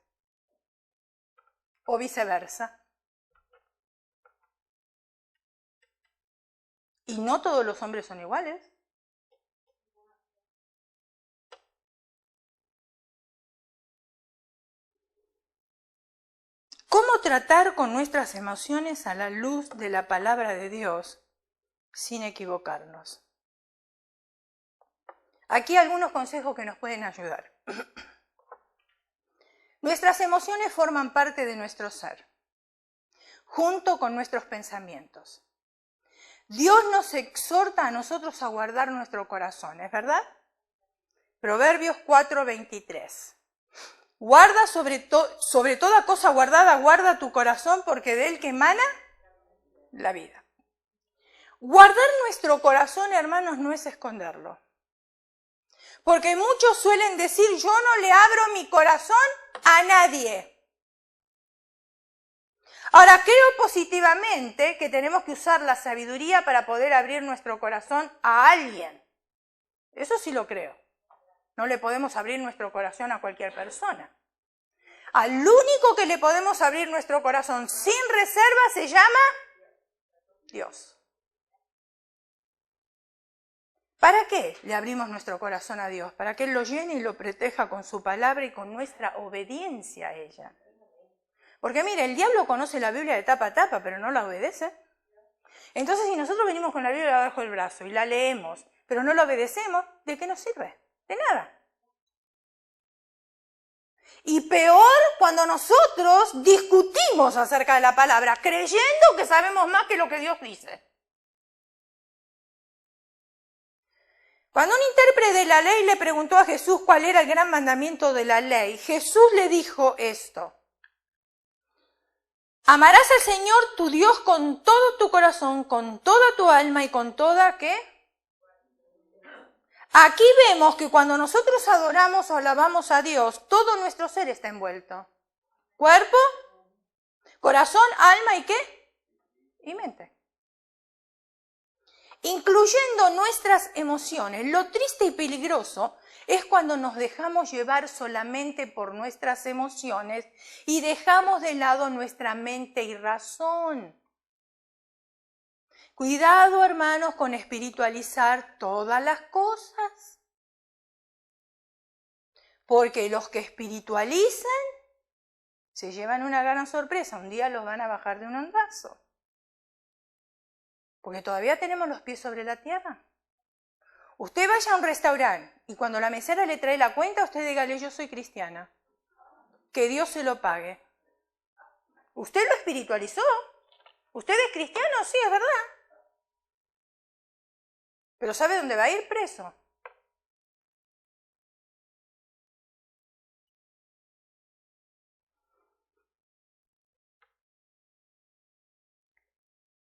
Speaker 1: O viceversa. Y no todos los hombres son iguales. ¿Cómo tratar con nuestras emociones a la luz de la palabra de Dios sin equivocarnos? Aquí algunos consejos que nos pueden ayudar. Nuestras emociones forman parte de nuestro ser, junto con nuestros pensamientos. Dios nos exhorta a nosotros a guardar nuestro corazón, ¿es verdad? Proverbios 4:23. Guarda sobre toda cosa guardada, guarda tu corazón, porque de él que emana la vida. Guardar nuestro corazón, hermanos, no es esconderlo. Porque muchos suelen decir, yo no le abro mi corazón a nadie. Ahora, creo positivamente que tenemos que usar la sabiduría para poder abrir nuestro corazón a alguien. Eso sí lo creo. No le podemos abrir nuestro corazón a cualquier persona. Al único que le podemos abrir nuestro corazón sin reserva se llama Dios. ¿Para qué le abrimos nuestro corazón a Dios? Para que Él lo llene y lo proteja con su palabra y con nuestra obediencia a ella. Porque mire, el diablo conoce la Biblia de tapa a tapa, pero no la obedece. Entonces, si nosotros venimos con la Biblia debajo del brazo y la leemos, pero no la obedecemos, ¿de qué nos sirve? De nada. Y peor cuando nosotros discutimos acerca de la palabra, creyendo que sabemos más que lo que Dios dice. Cuando un intérprete de la ley le preguntó a Jesús cuál era el gran mandamiento de la ley, Jesús le dijo esto: amarás al Señor tu Dios con todo tu corazón, con toda tu alma y con toda, ¿qué? Aquí vemos que cuando nosotros adoramos o alabamos a Dios, todo nuestro ser está envuelto. Cuerpo, corazón, alma y ¿qué? Y mente. Incluyendo nuestras emociones. Lo triste y peligroso es cuando nos dejamos llevar solamente por nuestras emociones y dejamos de lado nuestra mente y razón. Cuidado, hermanos, con espiritualizar todas las cosas. Porque los que espiritualizan se llevan una gran sorpresa. Un día los van a bajar de un ondazo. Porque todavía tenemos los pies sobre la tierra. Usted vaya a un restaurante y cuando la mesera le trae la cuenta, usted dígale, yo soy cristiana. Que Dios se lo pague. ¿Usted lo espiritualizó? ¿Usted es cristiano? Sí, es verdad. Pero ¿sabe dónde va a ir? Preso.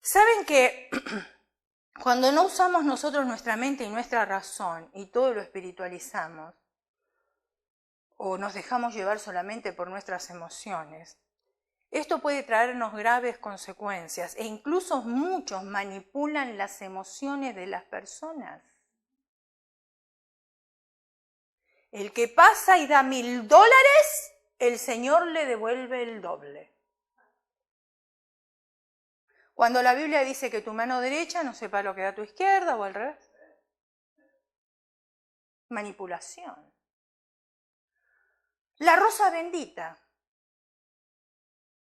Speaker 1: ¿Saben que cuando no usamos nosotros nuestra mente y nuestra razón y todo lo espiritualizamos, o nos dejamos llevar solamente por nuestras emociones, esto puede traernos graves consecuencias e incluso muchos manipulan las emociones de las personas. El que pasa y da $1000, el Señor le devuelve el doble. Cuando la Biblia dice que tu mano derecha no sepa lo que da tu izquierda o al revés. Manipulación. La rosa bendita.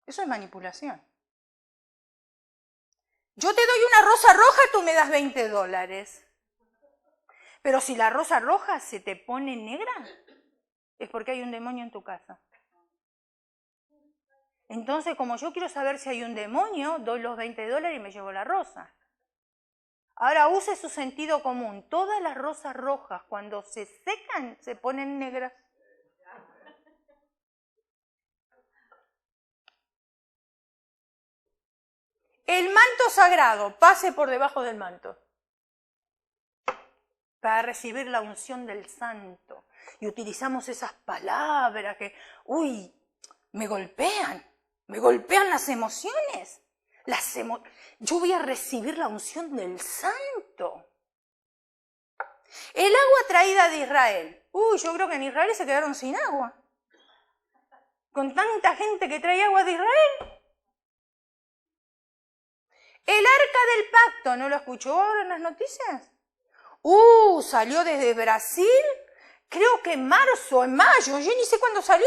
Speaker 1: Eso es manipulación. Yo te doy una rosa roja, tú me das $20. Pero si la rosa roja se te pone negra, es porque hay un demonio en tu casa. Entonces, como yo quiero saber si hay un demonio, doy los $20 y me llevo la rosa. Ahora use su sentido común. Todas las rosas rojas, cuando se secan, se ponen negras. El manto sagrado, pase por debajo del manto para recibir la unción del santo. Y utilizamos esas palabras que, me golpean las emociones. Yo voy a recibir la unción del santo. El agua traída de Israel. Yo creo que en Israel se quedaron sin agua. Con tanta gente que trae agua de Israel. El arca del pacto, ¿no lo escuchó ahora en las noticias? Salió desde Brasil, creo que en marzo, en mayo, yo ni sé cuándo salió.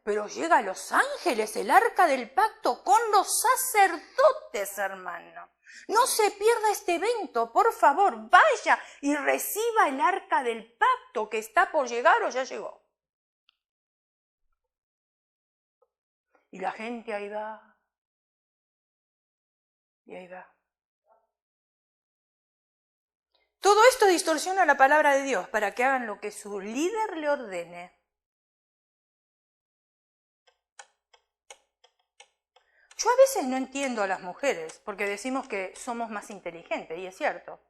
Speaker 1: Pero llega a Los Ángeles el arca del pacto con los sacerdotes, hermano. No se pierda este evento, por favor, vaya y reciba el arca del pacto que está por llegar o ya llegó. Y la gente ahí va. Y ahí va. Todo esto distorsiona la palabra de Dios para que hagan lo que su líder le ordene. Yo a veces no entiendo a las mujeres porque decimos que somos más inteligentes, y es cierto,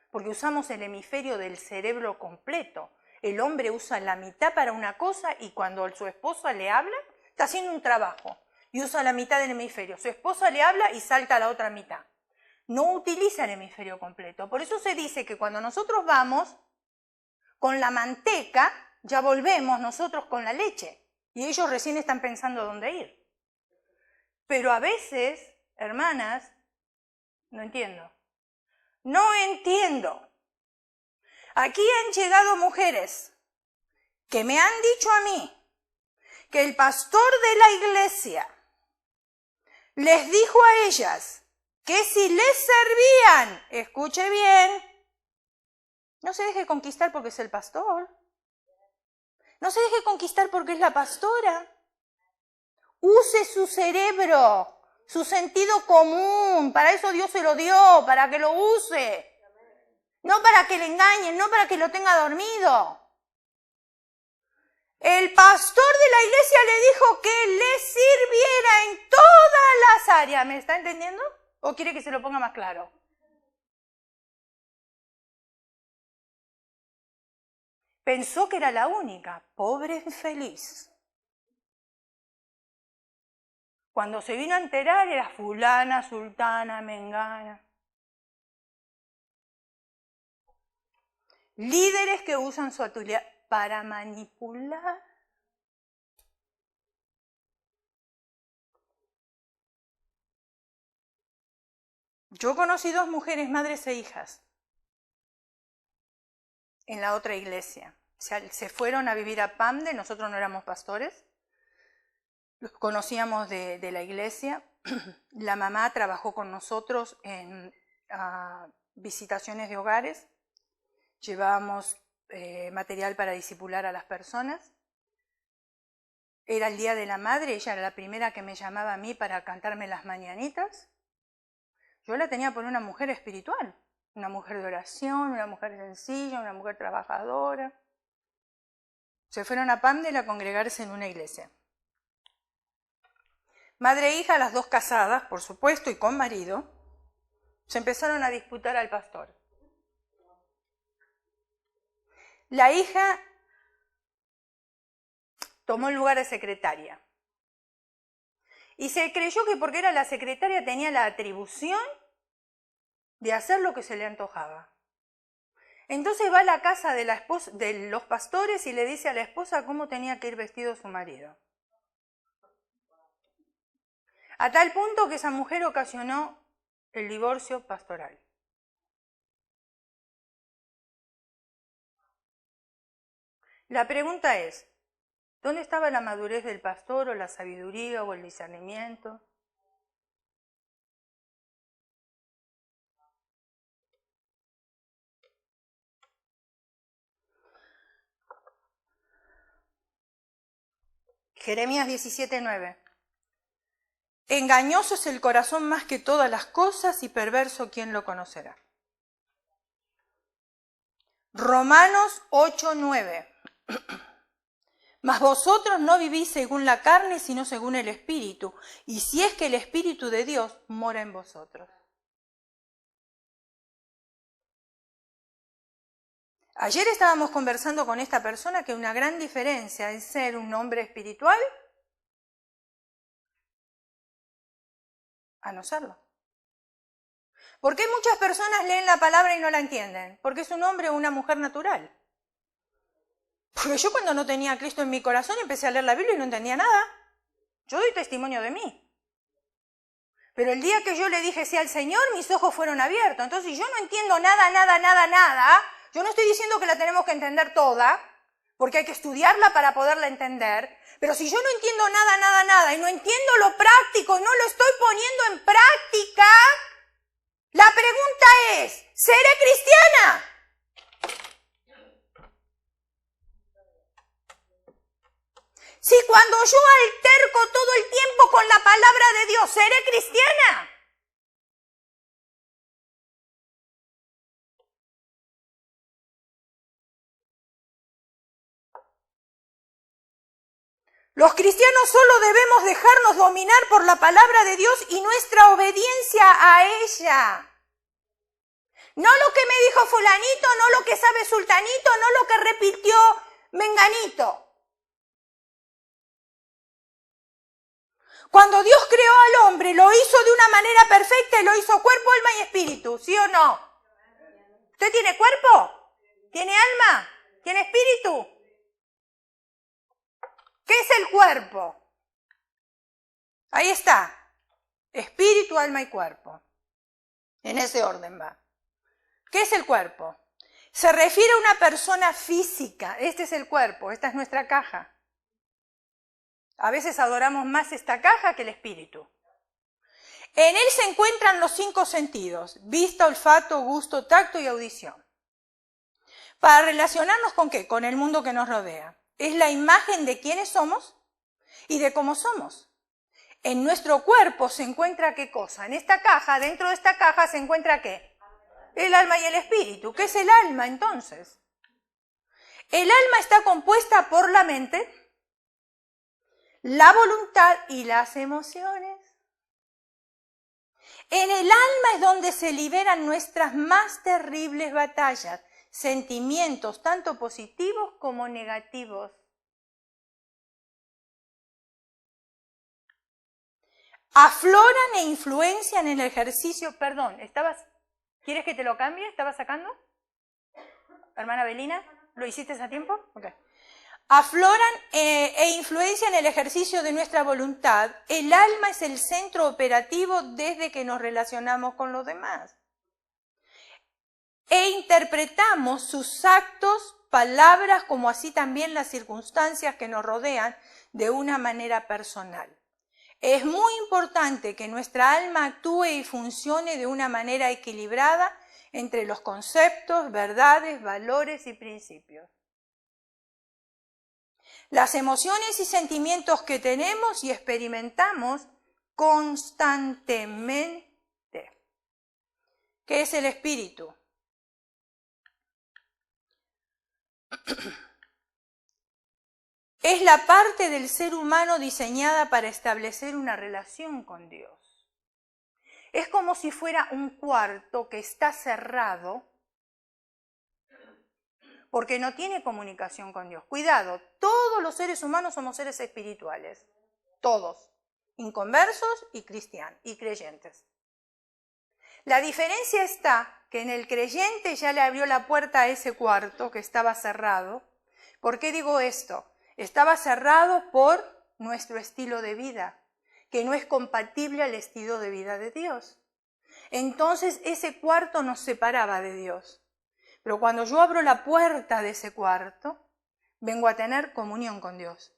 Speaker 1: porque usamos el hemisferio del cerebro completo. El hombre usa la mitad para una cosa y cuando su esposa le habla, está haciendo un trabajo y usa la mitad del hemisferio. Su esposa le habla y salta a la otra mitad. No utiliza el hemisferio completo. Por eso se dice que cuando nosotros vamos con la manteca, ya volvemos nosotros con la leche. Y ellos recién están pensando dónde ir. Pero a veces, hermanas, no entiendo. No entiendo. Aquí han llegado mujeres que me han dicho a mí que el pastor de la iglesia les dijo a ellas que si les servían, escuche bien, no se deje conquistar porque es el pastor, no se deje conquistar porque es la pastora, use su cerebro, su sentido común, para eso Dios se lo dio, para que lo use, no para que le engañen, no para que lo tenga dormido. El pastor de la iglesia le dijo que le sirviera en todas las áreas, ¿me está entendiendo? ¿O quiere que se lo ponga más claro? Pensó que era la única, pobre infeliz. Cuando se vino a enterar era fulana, sultana, mengana. Líderes que usan su autoridad para manipular. Yo conocí 2 mujeres, madres e hijas, en la otra iglesia. Se fueron a vivir a Pamde, nosotros no éramos pastores, los conocíamos de la iglesia. La mamá trabajó con nosotros en visitaciones de hogares, llevábamos material para discipular a las personas. Era el Día de la Madre, ella era la primera que me llamaba a mí para cantarme las mañanitas. Yo la tenía por una mujer espiritual, una mujer de oración, una mujer sencilla, una mujer trabajadora. Se fueron a Pamde a congregarse en una iglesia. Madre e hija, las 2 casadas, por supuesto, y con marido, se empezaron a disputar al pastor. La hija tomó el lugar de secretaria. Y se creyó que porque era la secretaria tenía la atribución de hacer lo que se le antojaba. Entonces va a la casa de los pastores y le dice a la esposa cómo tenía que ir vestido su marido. A tal punto que esa mujer ocasionó el divorcio pastoral. La pregunta es, ¿dónde estaba la madurez del pastor o la sabiduría o el discernimiento? Jeremías 17:9. Engañoso es el corazón más que todas las cosas y perverso ¿quién lo conocerá? Romanos 8:9. Mas vosotros no vivís según la carne, sino según el Espíritu, y si es que el Espíritu de Dios mora en vosotros. Ayer estábamos conversando con esta persona que una gran diferencia es ser un hombre espiritual a no serlo. ¿Por qué muchas personas leen la palabra y no la entienden? Porque es un hombre o una mujer natural. Porque yo cuando no tenía a Cristo en mi corazón empecé a leer la Biblia y no entendía nada. Yo doy testimonio de mí. Pero el día que yo le dije sí al Señor, mis ojos fueron abiertos. Entonces, si yo no entiendo nada, yo no estoy diciendo que la tenemos que entender toda, porque hay que estudiarla para poderla entender. Pero si yo no entiendo nada, y no entiendo lo práctico, y no lo estoy poniendo en práctica, la pregunta es, ¿seré cristiana? Si cuando yo alterco todo el tiempo con la palabra de Dios, ¿seré cristiana? Los cristianos solo debemos dejarnos dominar por la palabra de Dios y nuestra obediencia a ella. No lo que me dijo fulanito, no lo que sabe sultanito, no lo que repitió menganito. Cuando Dios creó al hombre, lo hizo de una manera perfecta y lo hizo cuerpo, alma y espíritu, ¿sí o no? ¿Usted tiene cuerpo? ¿Tiene alma? ¿Tiene espíritu? ¿Qué es el cuerpo? Ahí está. Espíritu, alma y cuerpo. En ese orden va. ¿Qué es el cuerpo? Se refiere a una persona física. Este es el cuerpo, esta es nuestra caja. A veces adoramos más esta caja que el espíritu. En él se encuentran los 5 sentidos: vista, olfato, gusto, tacto y audición. Para relacionarnos ¿con qué? Con el mundo que nos rodea. Es la imagen de quiénes somos y de cómo somos. En nuestro cuerpo se encuentra ¿qué cosa? En esta caja, dentro de esta caja se encuentra ¿qué? El alma y el espíritu. ¿Qué es el alma entonces? El alma está compuesta por la mente, la voluntad y las emociones. En el alma es donde se liberan nuestras más terribles batallas. sentimientos tanto positivos como negativos. Afloran e influencian en el ejercicio. Perdón, ¿quieres que te lo cambie? ¿Estabas sacando? Hermana Belina, ¿lo hiciste a tiempo? Okay. Afloran e influencian el ejercicio de nuestra voluntad. El alma es el centro operativo desde que nos relacionamos con los demás. E interpretamos sus actos, palabras, como así también las circunstancias que nos rodean de una manera personal. Es muy importante que nuestra alma actúe y funcione de una manera equilibrada entre los conceptos, verdades, valores y principios. Las emociones y sentimientos que tenemos y experimentamos constantemente. ¿Qué es el espíritu? Es la parte del ser humano diseñada para establecer una relación con Dios. Es como si fuera un cuarto que está cerrado porque no tiene comunicación con Dios. Cuidado, todos los seres humanos somos seres espirituales, todos, inconversos y cristianos y creyentes. La diferencia está que en el creyente ya le abrió la puerta a ese cuarto que estaba cerrado. ¿Por qué digo esto? Estaba cerrado por nuestro estilo de vida, que no es compatible al estilo de vida de Dios. Entonces ese cuarto nos separaba de Dios. Pero cuando yo abro la puerta de ese cuarto, vengo a tener comunión con Dios.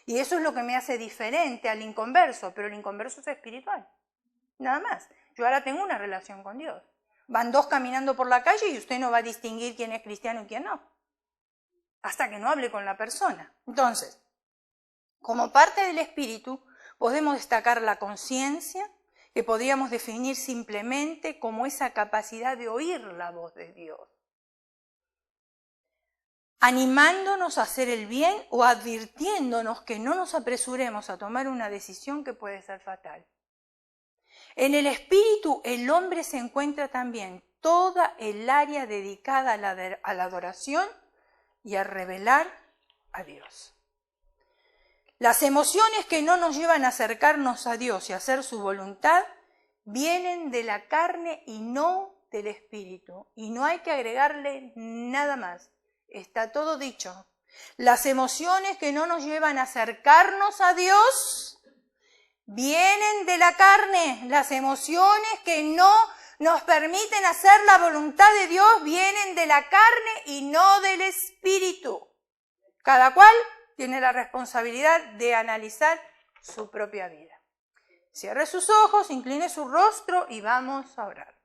Speaker 1: Y eso es lo que me hace diferente al inconverso, pero el inconverso es espiritual. Nada más. Yo ahora tengo una relación con Dios. Van dos caminando por la calle y usted no va a distinguir quién es cristiano y quién no, hasta que no hable con la persona. Entonces, como parte del espíritu, podemos destacar la conciencia, que podríamos definir simplemente como esa capacidad de oír la voz de Dios, animándonos a hacer el bien o advirtiéndonos que no nos apresuremos a tomar una decisión que puede ser fatal. En el espíritu, el hombre se encuentra también toda el área dedicada a la adoración y a revelar a Dios. Las emociones que no nos llevan a acercarnos a Dios y a hacer su voluntad vienen de la carne y no del espíritu. Y no hay que agregarle nada más. Está todo dicho. Las emociones que no nos llevan a acercarnos a Dios vienen de la carne. Las emociones que no nos permiten hacer la voluntad de Dios vienen de la carne y no del espíritu. Cada cual tiene la responsabilidad de analizar su propia vida. Cierre sus ojos, incline su rostro y vamos a orar.